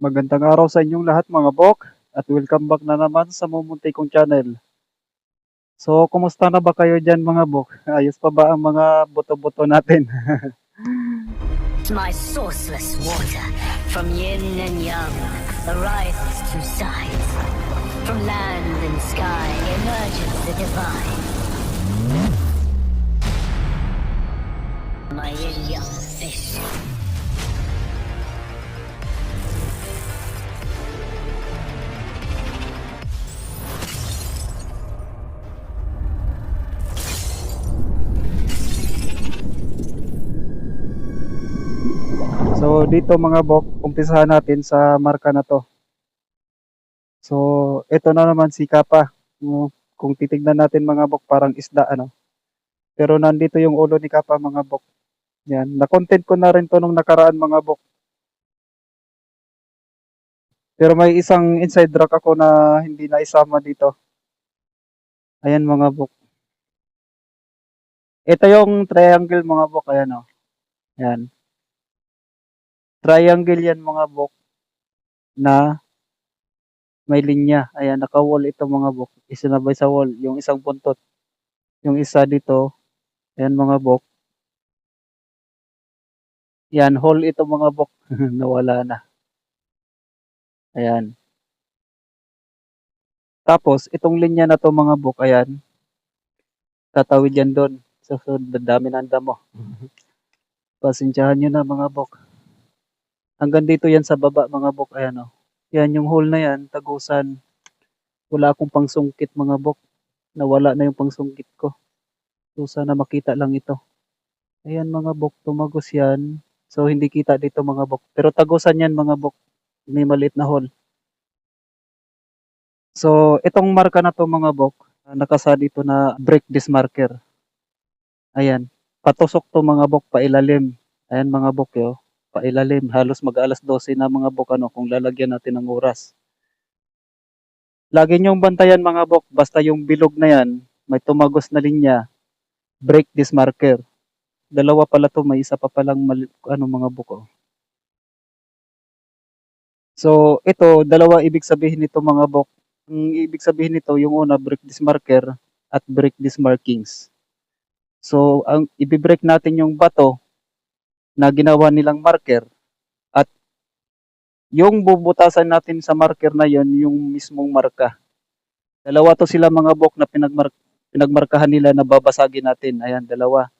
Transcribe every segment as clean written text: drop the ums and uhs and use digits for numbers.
Magandang araw sa inyong lahat mga bok at welcome back na naman sa Mumunti kong channel. So, kumusta na ba kayo dyan mga bok? Ayos pa ba ang mga buto-buto natin? My sourceless water, from yin and yang, arises two sides. From land and sky emerges the divine. My yin-yang fish. So, dito mga bok, umpisahan natin sa marka na to. So, ito na naman si Kappa. Kung titignan natin mga bok, parang isda ano. Pero nandito yung ulo ni Kappa mga bok. Yan, na-content ko na rin to nung nakaraan mga bok. Pero may isang inside track ako na hindi na isama dito. Ayan mga bok. Ito yung triangle mga bok, ayan o. Ayan. Triangle yan mga bok na may linya. Ayan, naka-wall ito mga bok. Isinabay sa wall, yung isang buntot. Yung isa dito, ayan mga bok. Yan, hole ito mga bok. Nawala na. Ayan. Tapos, itong linya na to mga bok, ayan. Tatawid yan doon. So, dami ng damo. Pasensyahan nyo na mga bok. Hanggang dito yan sa baba mga bok, ayan o. Yan, yung hole na yan, tagusan. Wala akong pangsungkit mga bok. Nawala na yung pangsungkit ko. So, sana makita lang ito. Ayan mga bok, tumagos yan. So, hindi kita dito mga bok. Pero tagusan yan mga bok. May maliit na hole. So, itong marka na to mga bok, nakasa dito na brake disc marker. Ayan. Patusok to mga bok, pailalim. Ayan mga bok yo. Pailalim. Halos mag-alas 12 na mga bok ano, kung lalagyan natin ng oras. Lagi niyong bantayan mga bok, basta yung bilog na yan, may tumagos na linya, brake disc marker. Dalawa pala to, may isa pa palang ano mga buko. So, ito, dalawa ibig sabihin nito mga bok. Ang ibig sabihin nito, yung una, brake disc marker at brake disc markings. So, ang ibibreak natin yung bato na ginawa nilang marker at yung bubutasan natin sa marker na yon yung mismong marka. Dalawa to sila mga bok na pinagmarkahan nila na babasagin natin. Ayan, dalawa.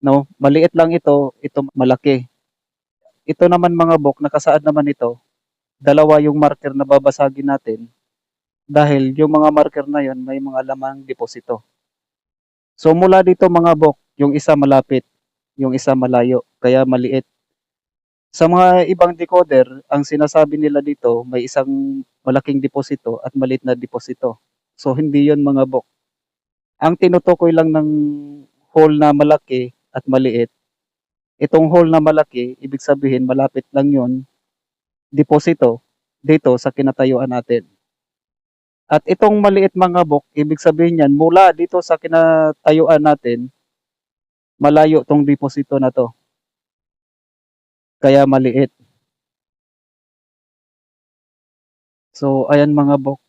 No, maliit lang ito malaki. Ito naman mga bok, nakasaad naman ito, dalawa yung marker na babasagin natin dahil yung mga marker na yon may mga lamang deposito. So mula dito mga bok, yung isa malapit, yung isa malayo, kaya maliit. Sa mga ibang decoder, ang sinasabi nila dito may isang malaking deposito at maliit na deposito. So hindi yon mga bok. Ang tinutukoy lang ng hole na malaki at maliit, itong hole na malaki, ibig sabihin malapit lang yon deposito dito sa kinatayuan natin. At itong maliit mga bok, ibig sabihin niyan, mula dito sa kinatayuan natin, malayo tong deposito na to. Kaya maliit. So, ayan mga bok.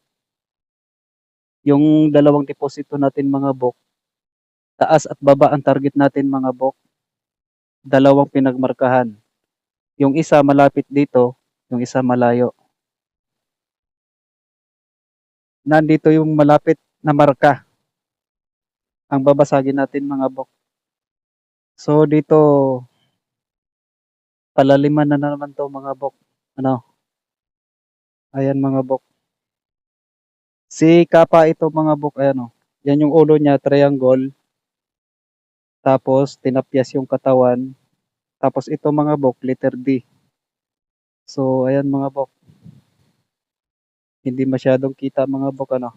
Yung dalawang deposito natin mga bok, taas at baba ang target natin mga bok. Dalawang pinagmarkahan. Yung isa malapit dito, yung isa malayo. Nandito yung malapit na marka. Ang babasagin natin mga bok. So, dito, palaliman na naman to mga bok. Ano? Ayan mga bok. Si Kappa ito mga bok, ayan o. Yan yung ulo niya, triangle. Tapos, tinapyas yung katawan. Tapos, ito mga bok, letter D. So, ayan mga bok. Hindi masyadong kita mga bok, ano.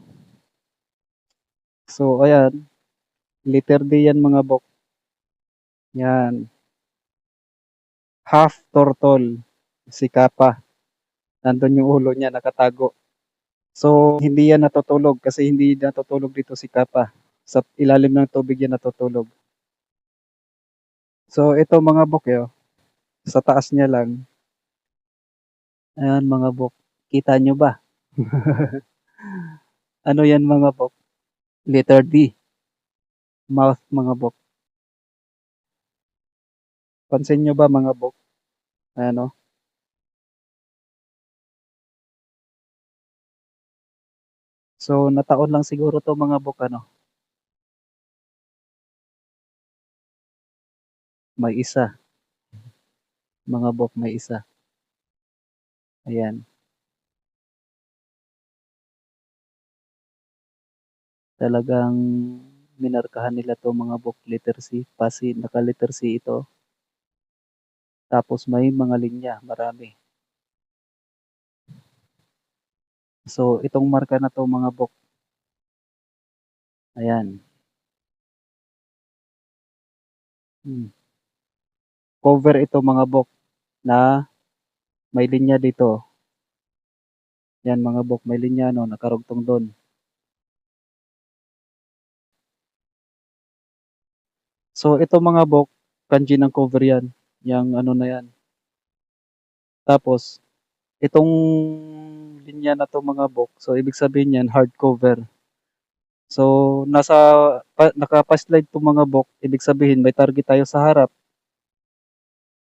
So, ayan. Letter D yan mga bok. Yan. Half turtle. Si Kappa. Nandun yung ulo niya, nakatago. So, hindi yan natutulog kasi hindi natutulog dito si Kappa. Sa ilalim ng tubig yan natutulog. So, ito mga bok, sa taas niya lang. Ayan mga bok. Kita nyo ba? Ano yan mga bok? Letter D. Mouth mga bok. Pansin nyo ba mga bok? Ano? So, nataon lang siguro to mga bok ano. May isa. Mga bok may isa. Ayan. Talagang minarkahan nila to mga bok letter C. Pasi naka letter C ito. Tapos may mga linya. Marami. So, itong marka na to mga bok. Ayan. Hmm. Cover ito mga bok na may linya dito. Yan mga bok, may linya no, nakarugtong doon. So ito mga bok, kanji ng cover yan. Yang ano na yan. Tapos, itong linya na to mga bok, so ibig sabihin yan, hardcover. So, naka-slide to mga bok, ibig sabihin may target tayo sa harap,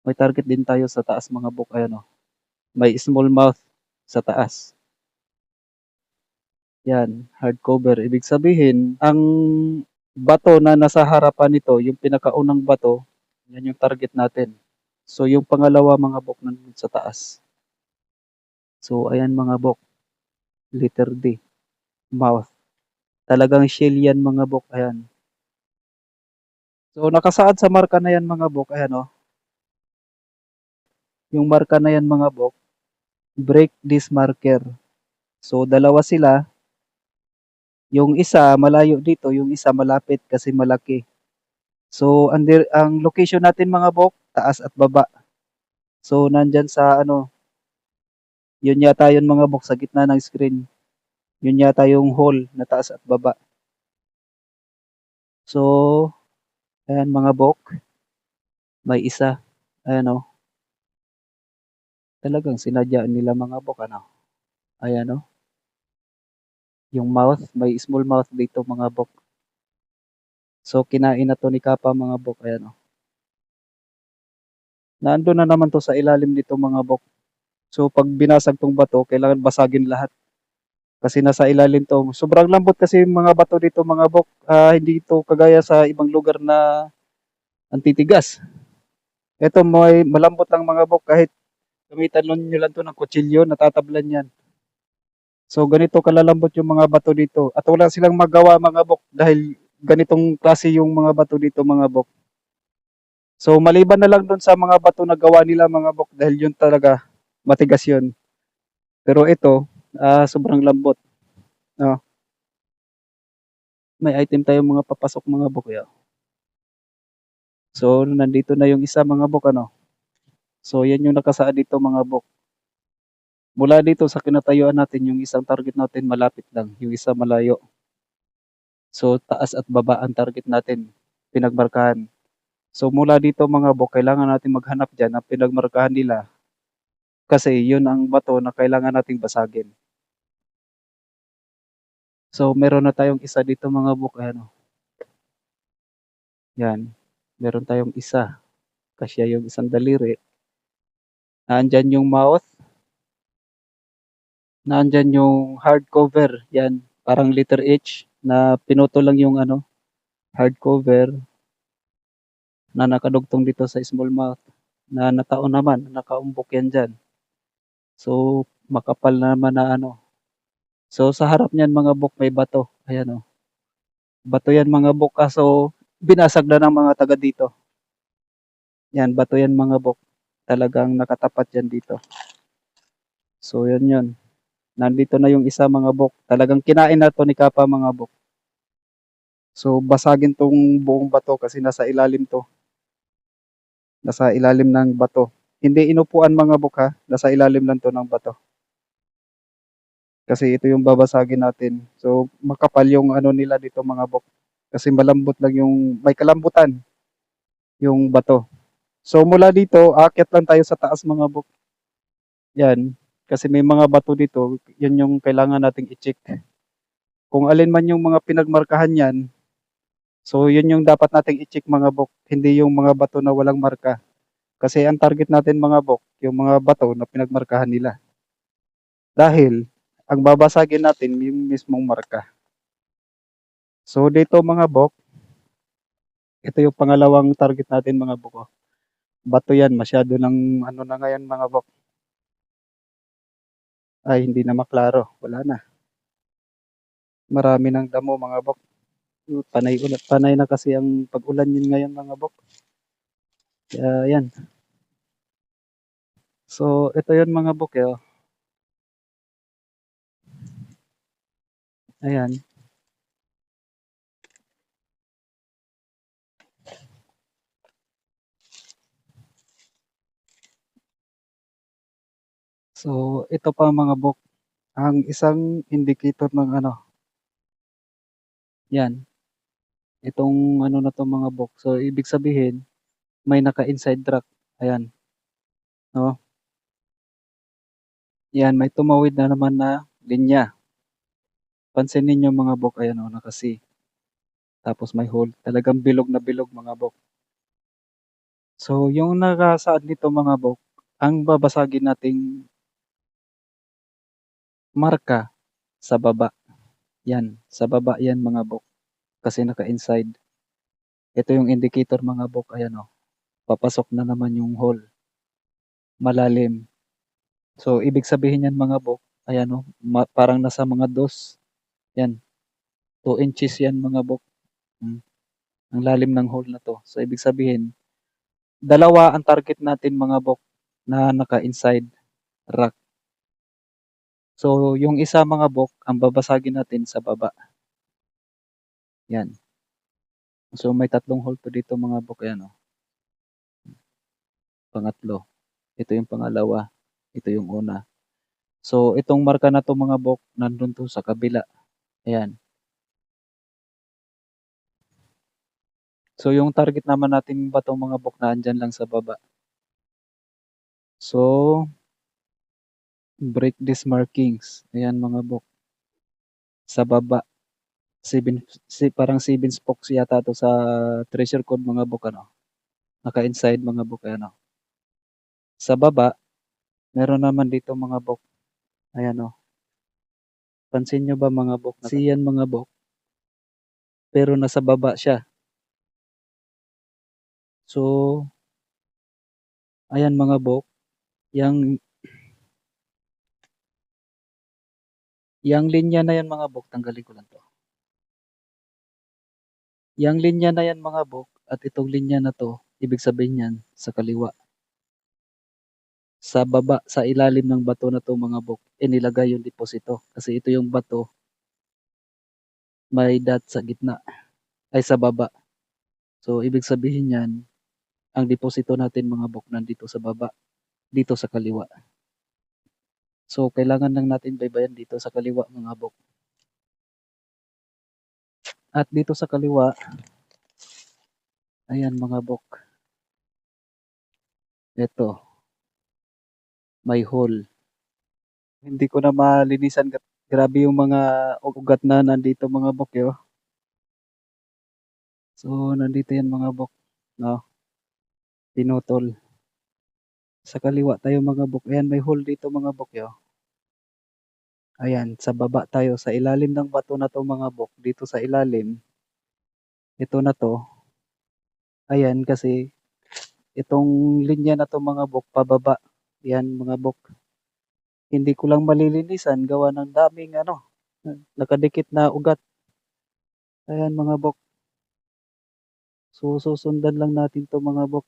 may target din tayo sa taas mga bok, ayan o. May small mouth sa taas. Yan, hardcover. Ibig sabihin, ang bato na nasa harapan nito, yung pinakaunang bato, yan yung target natin. So, yung pangalawa mga bok nandun sa taas. So, ayan mga bok, letter D, mouth. Talagang shell yan mga bok, ayan. So, nakasaad sa marka na yan mga bok, ayan o. Yung marka na yan mga bok, break this marker. So, dalawa sila. Yung isa malayo dito, yung isa malapit kasi malaki. So, ang location natin mga bok, taas at baba. So, nandyan sa ano, yun yata yun mga bok sa gitna ng screen. Yun yata yung hole na taas at baba. So, ayan mga bok, may isa. Ayan o. Talagang sinadya nila mga bok, ano. Ayan o. Yung mouth, may small mouth dito mga bok. So, kinain na to ni Kappa mga bok. Ayan o. Nandun na naman to sa ilalim nito mga bok. So, pag binasag tong bato, kailangan basagin lahat. Kasi nasa ilalim to. Sobrang lambot kasi yung mga bato dito mga bok. Hindi ito kagaya sa ibang lugar na antitigas. Ito may malambot lang mga bok kahit gamitan nyo lang to ng kutsilyo, natatablan yan. So ganito kalalambot yung mga bato dito. At wala silang magawa mga bok dahil ganitong klase yung mga bato dito mga bok. So maliban na lang doon sa mga bato na gawa nila mga bok dahil yun talaga matigas yun. Pero ito, sobrang lambot. No? May item tayo mga papasok mga bok. Yo. So nandito na yung isa mga bok ano. So yan yung nakasaad dito mga bok. Mula dito sa kinatayuan natin yung isang target natin malapit lang, yung isa malayo. So taas at baba ang target natin pinagmarkahan. So mula dito mga bok, kailangan natin maghanap dyan ng pinagmarkahan nila kasi yun ang bato na kailangan nating basagin. So meron na tayong isa dito mga bok, ayan o. Yan, meron tayong isa. Kasi yung isang daliri. Nandyan yung mouth. Nandyan yung hardcover. Yan, parang letter H na pinuto lang yung ano, hardcover na nakadugtong dito sa small mouth na nataon naman, nakaumbok yan dyan. So, makapal naman na ano. So, sa harap niyan mga bok may bato. Ayan o. Bato yan mga bok. So, binasag na ng mga taga dito. Yan, bato yan mga bok. Talagang nakatapat yan dito. So, yan yun. Nandito na yung isa mga bok. Talagang kinain na to ni Kappa mga bok. So, basagin tong buong bato kasi nasa ilalim to. Nasa ilalim ng bato. Hindi inupuan mga bok ha. Nasa ilalim lang to ng bato. Kasi ito yung babasagin natin. So, makapal yung ano nila dito mga bok. Kasi malambot lang yung, may kalambutan yung bato. So, mula dito, aakyat lang tayo sa taas mga bok. Yan. Kasi may mga bato dito, yun yung kailangan nating i-check. Kung alin man yung mga pinagmarkahan niyan, so yun yung dapat nating i-check mga bok, hindi yung mga bato na walang marka. Kasi ang target natin mga bok, yung mga bato na pinagmarkahan nila. Dahil ang babasagin natin yung mismong marka. So dito mga bok, ito yung pangalawang target natin mga bok. Oh. Bato yan, masyado ng ano na ngayon mga bok. Ay, hindi na maklaro. Wala na. Marami ng damo mga bok. Panay ulat, panay na kasi ang pag-ulan yun ngayon mga bok. Kaya yan. So ito yun mga bok. Oh. Ayan. So ito pa mga bok. Ang isang indicator ng ano. Yan. Itong ano na to mga bok. So ibig sabihin, may naka-inside track. Ayan. No? Yan, may tumawid na naman na linya. Pansin ninyo mga bok, ayan o, naka-C. Tapos may hole. Talagang bilog na bilog mga bok. So, yung nakasaad nito mga bok, ang babasagin nating marka sa baba. Yan, sa baba yan mga bok. Kasi naka-inside. Ito yung indicator mga bok, ayan o. Papasok na naman yung hole. Malalim. So, ibig sabihin yan mga bok, ayan o, parang nasa mga dos. Yan, 2 inches yan mga bok. Hmm. Ang lalim ng hole na to. So, ibig sabihin, dalawa ang target natin mga bok na naka-inside rack. So, yung isa mga bok, ang babasagin natin sa baba. Yan. So, may tatlong hole to dito mga bok. Yan o. Pangatlo. Ito yung pangalawa. Ito yung una. So, itong marka na to mga bok, nandun to sa kabila. Ayan. So, yung target naman natin ba itong mga bok na andyan lang sa baba. So, break these markings. Ayan mga bok. Sa baba. Parang 7 spokes yata to sa treasure code mga bok. Ano? Naka-inside mga bok. Ayan o. Sa baba, meron naman dito mga bok. Ayan o. Pansin nyo ba mga bok? Siyan mga bok. Pero nasa baba siya. So, ayan mga bok. Yang linya na yan mga bok. Tanggalin ko lang to. Yang linya na yan mga bok. At itong linya na to. Ibig sabihin yan sa kaliwa. Sa baba, sa ilalim ng bato na to mga bok. Inilagay yung deposito. Kasi ito yung bato. May dot sa gitna. Ay sa baba. So, ibig sabihin yan, ang deposito natin mga bok nandito sa baba, dito sa kaliwa. So, kailangan lang natin baybayan dito sa kaliwa mga bok. At dito sa kaliwa, ayan mga bok. Ito, may hole. Hindi ko na malinisan. Grabe yung mga ugat na nandito mga bok yo. So, nandito yan mga bok. No? Pinutol. Sa kaliwa tayo mga bok. Ayan, may hole dito mga bok yo. Ayan, sa baba tayo. Sa ilalim ng bato na to mga bok. Dito sa ilalim. Ito na to. Ayan, kasi itong linya na to mga bok, pababa. Yan mga bok. Hindi ko lang malilinisan. Gawa ng daming ano. Nakadikit na ugat. Ayan mga bok. So, susundan lang natin to mga bok.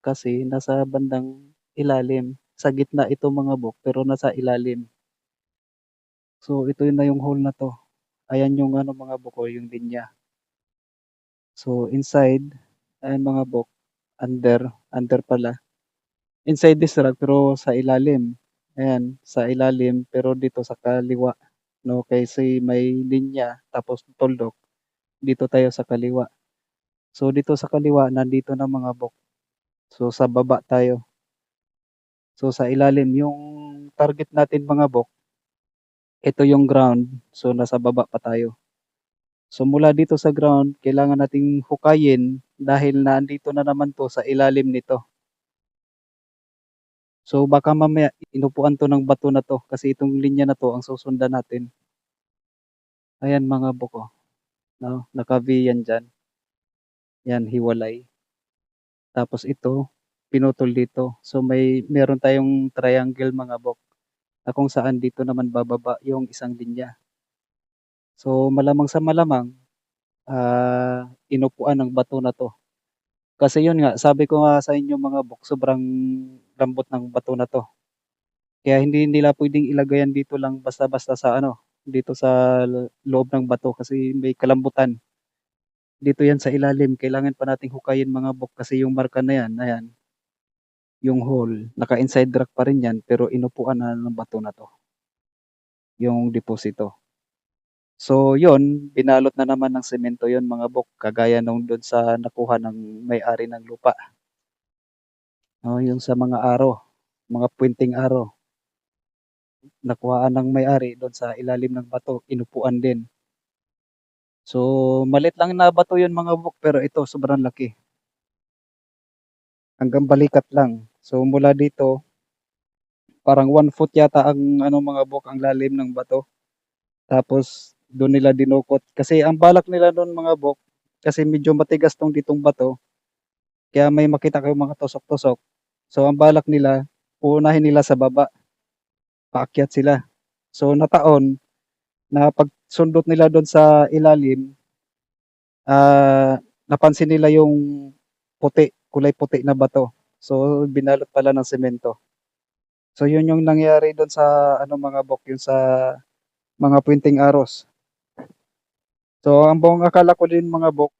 Kasi nasa bandang ilalim. Sa gitna ito mga bok, pero nasa ilalim. So, ito yun na yung hole na to. Ayan yung ano mga bok, o yung linya. So, inside, ayan mga bok, under pala. Inside this rock, pero sa ilalim. Ayan, sa ilalim, pero dito sa kaliwa. No, kasi may linya, tapos tuldok. Dito tayo sa kaliwa. So, dito sa kaliwa, nandito na mga bok. So, sa baba tayo. So, sa ilalim, yung target natin mga bok, ito yung ground. So nasa baba pa tayo. So mula dito sa ground, kailangan nating hukayin dahil nandito na naman 'to sa ilalim nito. So baka mamaya inupuan 'to ng bato na 'to kasi itong linya na 'to ang susundan natin. Ayan mga bok, oh, 'no, naka-V yan diyan. Yan, hiwalay. Tapos ito, pinutol dito. So meron tayong triangle mga bok na kung saan dito naman bababa yung isang linya. So malamang sa malamang, inupuan ng bato na 'to. Kasi yun nga, sabi ko nga sa inyo mga bok, sobrang lambot ng bato na 'to. Kaya hindi nila puwedeng ilagay yan dito lang basta-basta sa ano, dito sa loob ng bato kasi may kalambutan. Dito yan sa ilalim, kailangan pa nating hukayin mga bok kasi yung marka na yan, ayan, yung hole, naka-inside rock pa rin yan pero inupuan na ng bato na 'to, yung deposito. So yun, binalot na naman ng semento yun mga bok, kagaya nung dun sa nakuha ng may-ari ng lupa. Yung sa mga aro, mga puwenteng aro, nakuhaan ng may-ari dun sa ilalim ng bato, inupuan din. So maliit lang na bato yun mga bok, pero ito sobrang laki. Hanggang balikat lang. So mula dito, parang 1 foot yata ang ano mga bok, ang lalim ng bato. Tapos dun nila dinukot. Kasi ang balak nila dun mga bok, kasi medyo matigas tong ditong bato, kaya may makita kayong mga tusok-tusok. So ang balak nila, uunahin nila sa baba, paakyat sila. So nataon na pagsundot nila dun sa ilalim, napansin nila yung puti, kulay puti na bato. So binalot pala ng semento. So yun yung nangyari dun sa ano mga bok, yung sa mga puwenteng aros. So ang buong akala ko din mga bok,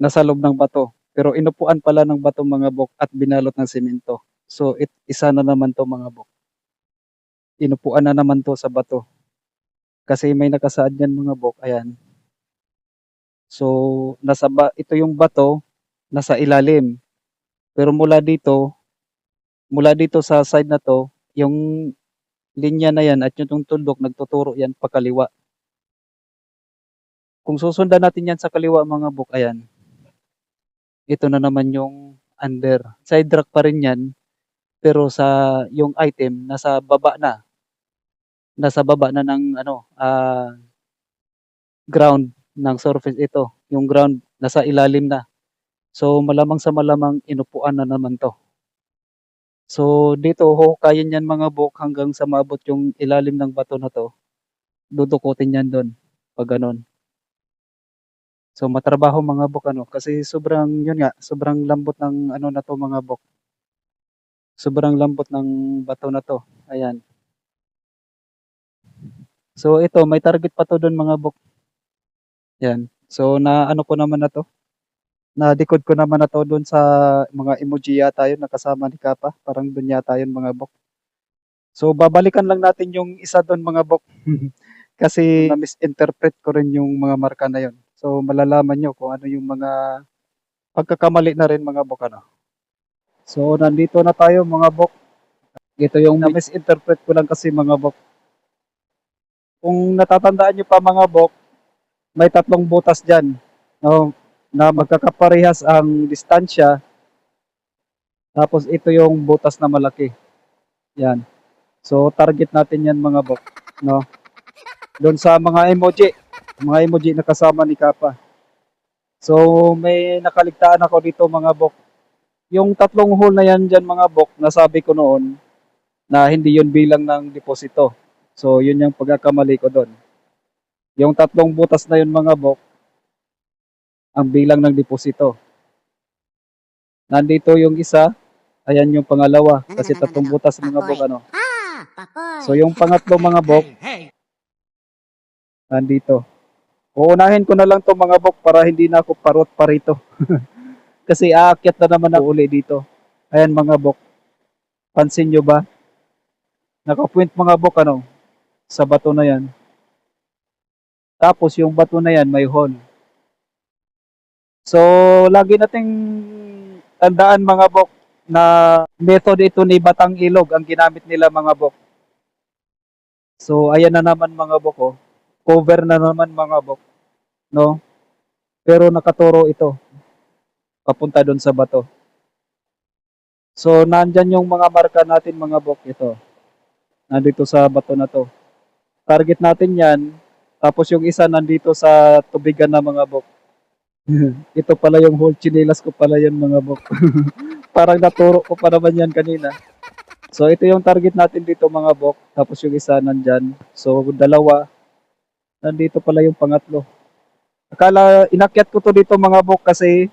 nasa loob ng bato. Pero inupuan pala ng bato mga bok at binalot ng semento. So isa na naman 'to mga bok. Inupuan na naman 'to sa bato. Kasi may nakasaad diyan mga bok, ayan. So ito yung bato, nasa ilalim. Pero mula dito sa side na 'to, yung linya na yan at yung tuldok nagtuturo yan pakaliwa. Kung susundan natin yan sa kaliwa mga bok, ayan. Ito na naman yung under. Side rack pa rin yan, pero sa yung item nasa baba na. Nasa baba na ng ano, ground ng surface ito. Yung ground nasa ilalim na. So malamang sa malamang inupuan na naman 'to. So dito huhukayin yan mga bok hanggang sa maabot yung ilalim ng bato na 'to. Dudukutin yan dun, 'pag gano'n. So matrabaho mga bok ano, kasi sobrang yun nga, sobrang lambot ng ano na 'to mga bok. Sobrang lambot ng bato na 'to, ayan. So ito may target pa 'to dun mga bok, 'yan. So naano ko naman na 'to, na-decode ko naman na 'to dun sa mga emoji yata yun na kasama ni Kappa, parang dun yata yun mga bok. So babalikan lang natin yung isa dun mga bok, kasi na-misinterpret ko rin yung mga marka na yun. So malalaman niyo kung ano yung mga pagkakamali na rin mga bok ano. So nandito na tayo mga bok, ito yung na-misinterpret ko lang kasi mga bok. Kung natatandaan niyo pa mga bok, may 3 butas diyan, no, na magkakaparehas ang distansya, tapos ito yung butas na malaki, 'yan. So target natin 'yan mga bok, no. Do'n sa mga emoji na kasama ni Kappa. So may nakaligtaan ako dito mga bok. Yung 3 hole na 'yan diyan mga bok, nasabi ko noon na hindi 'yun bilang ng deposito. So 'yun yung pagkakamali ko do'n. Yung 3 butas na 'yun mga bok, ang bilang ng deposito. Nandito yung isa, ayan yung pangalawa, kasi 3 butas mga bok ano. So yung pangatlo mga bok, nandito. Uunahin ko na lang 'to mga bok para hindi na ako parot pa rito. Kasi aakyat na naman ako uli dito. Ayan mga bok, pansin nyo ba? Naka-point mga bok ano, sa bato na yan. Tapos yung bato na yan may hole. So lagi nating tandaan mga bok na method ito ni Batang Ilog ang ginamit nila mga bok. So, ayan na naman mga bok, oh. Cover na naman mga bok, no? Pero nakaturo ito, papunta doon sa bato. So, nandyan yung mga marka natin mga bok, ito. Nandito sa bato na to. Target natin yan, tapos yung isa nandito sa tubigan na mga bok. Ito pala yung whole chinelas ko pala yan mga bok. Parang naturo ko pa naman yan kanina. So, ito yung target natin dito mga bok, tapos yung isa nandyan. So, dalawa, nandito pala yung pangatlo. Akala, inakyat ko to dito mga bok kasi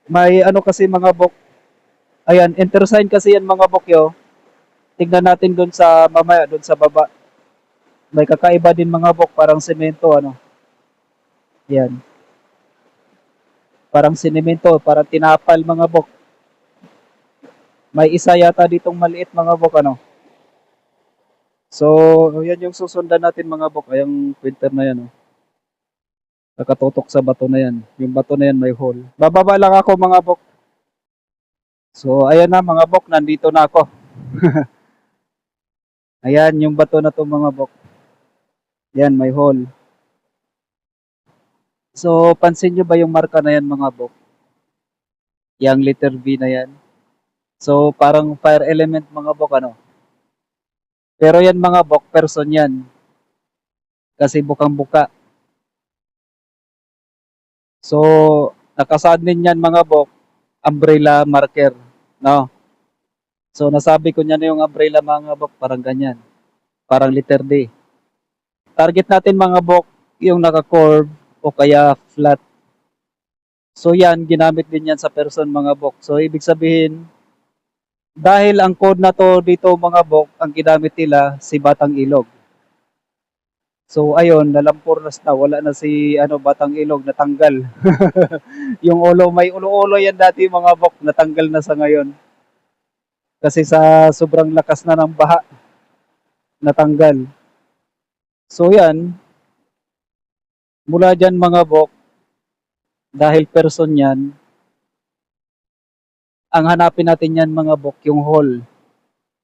may ano kasi mga bok. Ayan, enter sign kasi yan mga bok yo. Tignan natin doon sa mamaya, doon sa baba. May kakaiba din mga bok, parang semento ano. Yan, parang sinemento, parang tinapal mga bok. May isa yata ditong maliit mga bok ano. So, yan yung susundan natin mga bok, ayang printer na yan oh. Nakatutok sa bato na yan. Yung bato na yan may hole. Bababa lang ako mga bok. So, ayan na mga bok, nandito na ako. Ayan, yung bato na to mga bok. Yan, may hole. So, pansin nyo ba yung marka na yan mga bok? Yang letter V na yan. So, parang fire element mga bok ano. Pero yan mga bok, person yan. Kasi bukang-buka. So, nakasaad din yan mga bok, umbrella marker. No? So, nasabi ko niya na yung umbrella mga bok, parang ganyan. Parang letter D. Target natin mga bok, yung naka-curve o kaya flat. So, yan, ginamit din yan sa person mga bok. So, ibig sabihin, dahil ang code na to dito mga bok, ang ginamit nila si Batang Ilog. So, ayun, nalampornas na, wala na si Batang Ilog, natanggal. Yung ulo, may ulo-ulo yan dati mga bok, natanggal na sa ngayon. Kasi sa sobrang lakas na ng baha, natanggal. So yan, mula dyan mga bok, dahil person yan, ang hanapin natin yan mga bok, yung hole.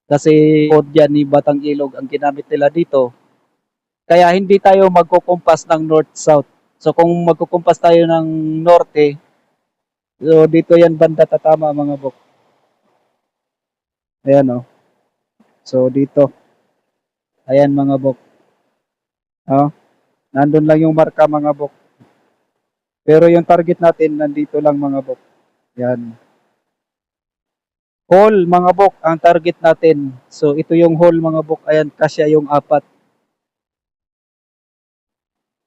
Kasi code yan ni Batang Ilog ang ginamit nila dito. Kaya hindi tayo magkukumpas ng north-south. So kung magkukumpas tayo ng norte, so dito yan banda tatama mga bok. Ayan o. So dito. Ayan mga bok. Oh, nandun lang yung marka mga bok. Pero yung target natin nandito lang mga bok. Yan. Hole mga bok ang target natin. So ito yung hole mga bok. Ayan, kasya yung apat.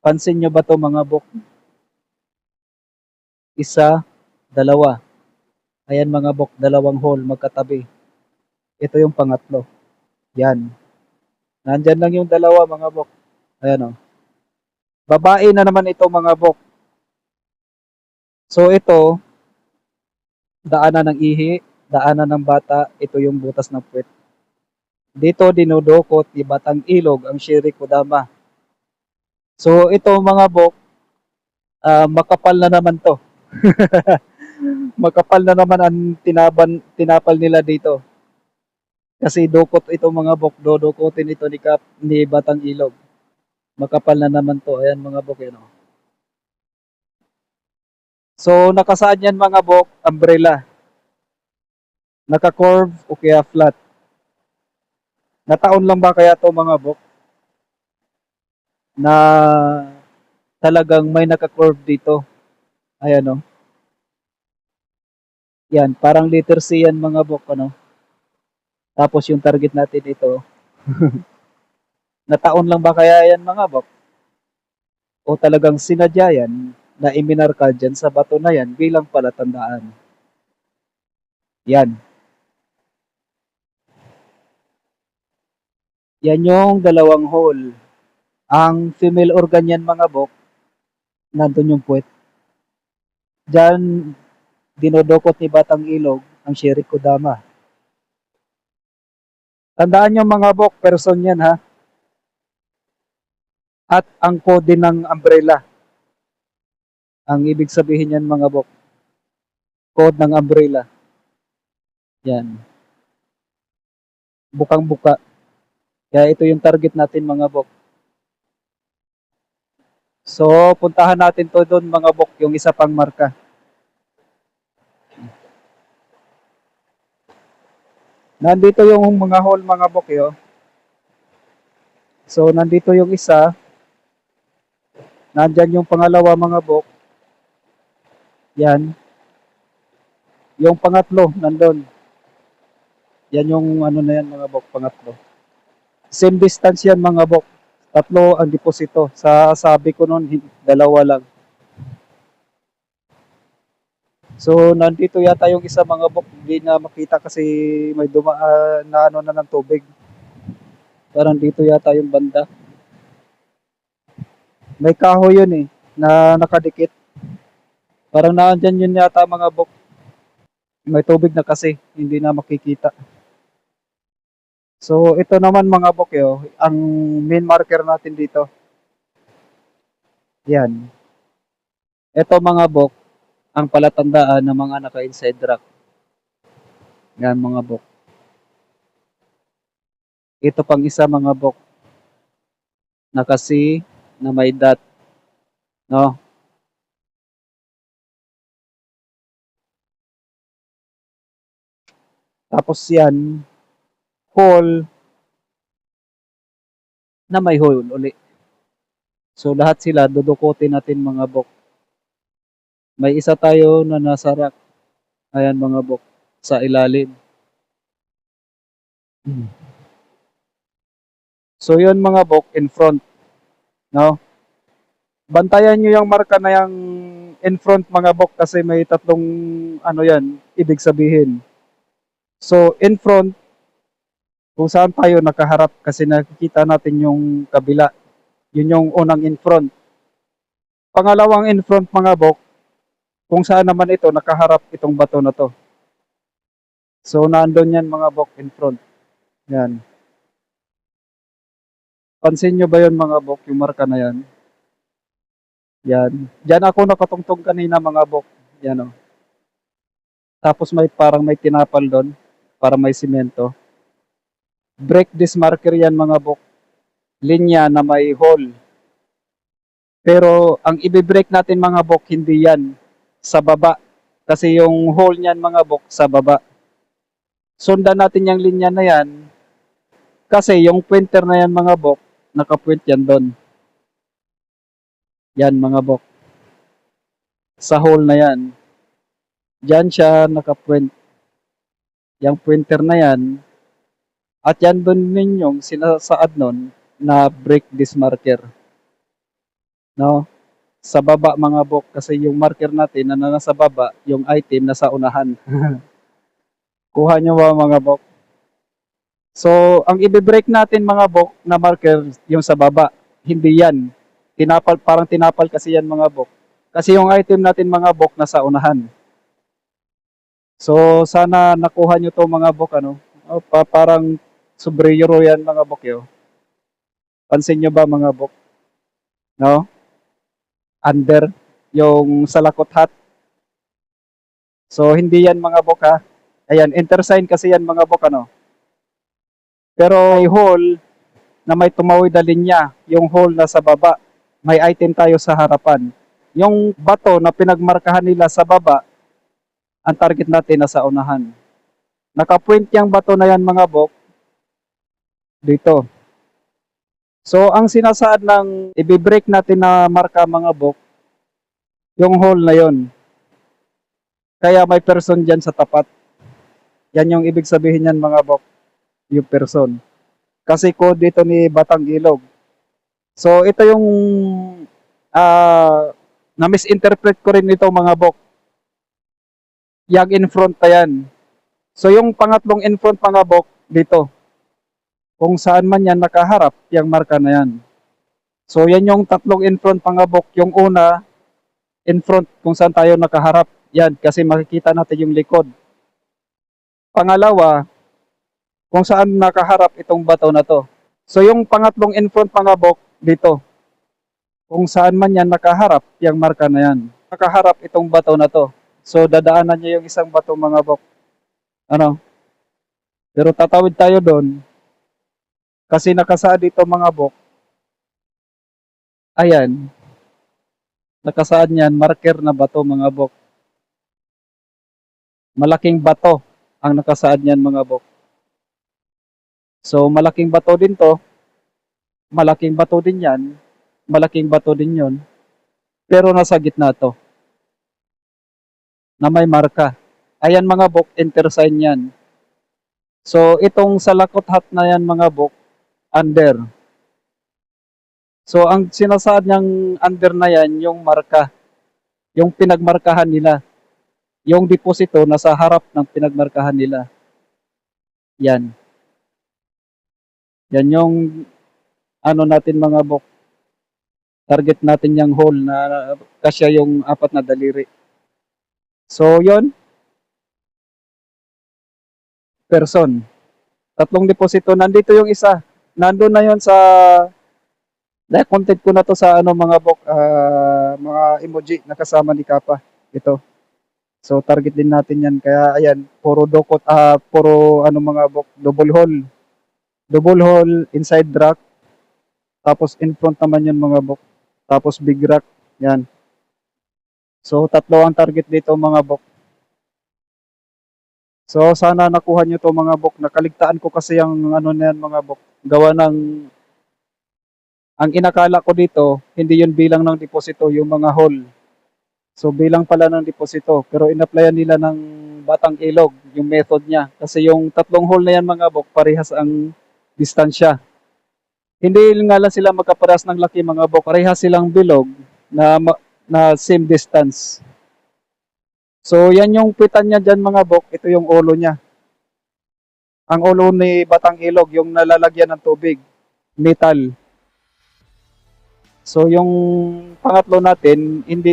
Pansin nyo ba to mga bok? Isa, dalawa. Ayan mga bok, dalawang hole magkatabi. Ito yung pangatlo. Yan. Nandyan lang yung dalawa mga bok. Ayan o. Babae na naman ito mga bok. So ito, daanan ng ihi, daanan ng bata, ito yung butas ng puwet. Dito dinudukot ni Batang Ilog ang Shiri Kodama. So ito mga bok, makapal na naman to. Makapal na naman ang tinapal nila dito. Kasi dukot ito mga bok, dodukotin ito ni Batang Ilog. Makapal na naman to. Ayan mga bok, yun o. So nakasaan yan mga bok, umbrella. Naka-curve o kaya flat. Nataon lang ba kaya to mga bok? Na talagang may naka-curve dito. Ayan o. Yan, parang letter C yan mga bok, ano. Tapos yung target natin ito. Nataon lang ba kaya yan mga bok? O talagang sinadya yan na iminarka dyan sa bato na yan bilang palatandaan. Yan. Yan yung dalawang hole. Ang female organ yan mga bok, nandun yung puwet. Diyan, dinodokot ni Batang Ilog ang Shiri Kodama. Tandaan nyo mga bok, person yan ha. At ang code ng umbrella. Ang ibig sabihin yan mga bok, code ng umbrella. Yan. Bukang-buka. Kaya ito yung target natin mga bok. So, puntahan natin to doon mga bok, yung isa pang marka. Nandito yung mga hole mga bok yo. So, nandito yung isa. Nandyan yung pangalawa mga bok. Yan. Yung pangatlo, nandun. Yan yung ano na yan mga bok, pangatlo. Same distance yan mga bok. Tatlo ang deposito. Sabi ko noon, dalawa lang. So, nandito yata yung isa mga bok. Hindi na makita kasi may dumaan na ano na ng tubig. Parang dito yata yung banda. May kahoy yun eh, na nakadikit. Parang naandyan yun yata mga bok. May tubig na kasi, hindi na makikita. So, ito naman mga bok yo, ang main marker natin dito. Yan. Ito mga bok, ang palatandaan ng mga naka-inside rock. Yan mga bok. Ito pang isa mga bok. Nakasi na may dot. No? Tapos yan, hole na may hole uli. So lahat sila dudukutin natin mga bok. May isa tayo na nasa rock. Ayan mga bok, sa ilalim. So yun mga bok, in front. No? Bantayan nyo yung marka na yung in front mga bok kasi may tatlong ano yan, ibig sabihin. So in front, kung saan tayo nakaharap kasi nakikita natin yung kabila. Yun yung unang in front. Pangalawang in front mga bok, kung saan naman ito nakaharap itong bato na to. So nandun yan mga bok in front. Yan. Pansin nyo ba yun mga bok, yung marka na yan? Yan. Diyan ako nakatungtong kanina mga bok. Yan o. Tapos parang may tinapal doon para may simento. Break this marker yan mga bok. Linya na may hole. Pero ang i-break natin mga bok, hindi yan sa baba. Kasi yung hole niyan mga bok sa baba. Sundan natin yung linya na yan. Kasi yung pointer na yan mga bok, nakapoint yan doon. Yan mga bok. Sa hole na yan. Diyan siya nakapoint. Yung pointer na yan. At yan doon ninyong sinasaad nun na break this marker. No? Sa baba mga bok kasi yung marker natin na nasa baba, yung item nasa unahan. Kuha nyo ba mga bok? So, ang i-break natin mga bok na marker yung sa baba. Hindi yan. Parang tinapal kasi yan mga bok. Kasi yung item natin mga bok nasa unahan. So, sana nakuha nyo to mga bok ano. Parang sobrero yan mga bok yo. Pansin nyo ba mga bok? No? Under yung salakot hat. So hindi yan mga bok ha. Ayan, intersign kasi yan mga bok ano. Pero may hole na may tumawid na linya, yung hole na sa baba. May item tayo sa harapan. Yung bato na pinagmarkahan nila sa baba, ang target natin nasa unahan. Nakapoint yung bato na yan mga bok dito. So ang sinasaad ng i-break natin na marka mga bok, yung hole na yon. Kaya may person dyan sa tapat. Yan yung ibig sabihin yan mga bok, yung person. Kasi code dito ni Batang Ilog. So ito yung na-misinterpret ko rin ito mga bok. Yang in front pa yan. So yung pangatlong in front mga bok, dito. Kung saan man yan nakaharap, yung marka na yan. So yan yung tatlong in front mga bok. Yung una, in front kung saan tayo nakaharap. Yan, kasi makikita natin yung likod. Pangalawa, kung saan nakaharap itong bato na to. So yung pangatlong in front mga bok, dito. Kung saan man yan nakaharap, yung marka na yan. Nakaharap itong bato na to. So dadaanan niya yung isang bato mga bok. Ano? Pero tatawid tayo doon. Kasi nakasaad dito mga bok. Ayan. Nakasaad niyan, marker na bato mga bok. Malaking bato ang nakasaad niyan mga bok. So malaking bato din to. Malaking bato din yan. Malaking bato din yon. Pero nasa gitna to. Na may marka. Ayan mga bok, intersign yan. So itong salakot hat na yan mga bok, under. So ang sinasaad niyang under na yan, yung marka. Yung pinagmarkahan nila. Yung deposito nasa harap ng pinagmarkahan nila. Yan. Yan yung ano natin mga bok. Target natin yung hole na kasya yung 4 na daliri. So yon, person. 3 deposito. Nandito yung isa. Nandun na yon sa na-content ko na to sa ano mga bok, mga emoji na kasama ni Kappa. Ito. So target din natin yan. Kaya ayan, puro dokot, puro ano mga bok, double hole. Double hole, inside rack. Tapos in front naman yun mga bok. Tapos big rack. Yan. So 3 ang target dito mga bok. So sana nakuha nyo to mga bok. Nakaligtaan ko kasi yung ano na yan mga bok. Gawa ng, ang inakala ko dito, hindi yun bilang ng deposito, yung mga hole. So bilang pala ng deposito. Pero in-applyan nila ng Batang Ilog, yung method niya. Kasi yung 3 hole na yan mga bok, parehas ang distansya. Hindi nga lang sila magkaparehas ng laki mga bok. Parehas silang bilog na same distance. So yan yung pitan niya dyan mga bok. Ito yung ulo niya. Ang ulo ni Batang Ilog, yung nalalagyan ng tubig. Metal. So yung pangatlo natin, hindi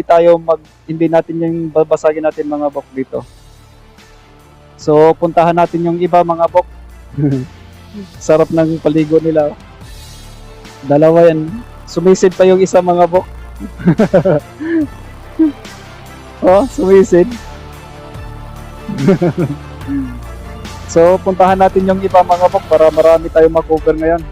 natin yung babasagin natin mga bok dito. So puntahan natin yung iba mga bok. Sarap ng paligo nila. Dalawa yan. Sumisid pa yung isa mga bok. Oh, sumisid. So puntahan natin yung iba mga bok para marami tayong makover ngayon.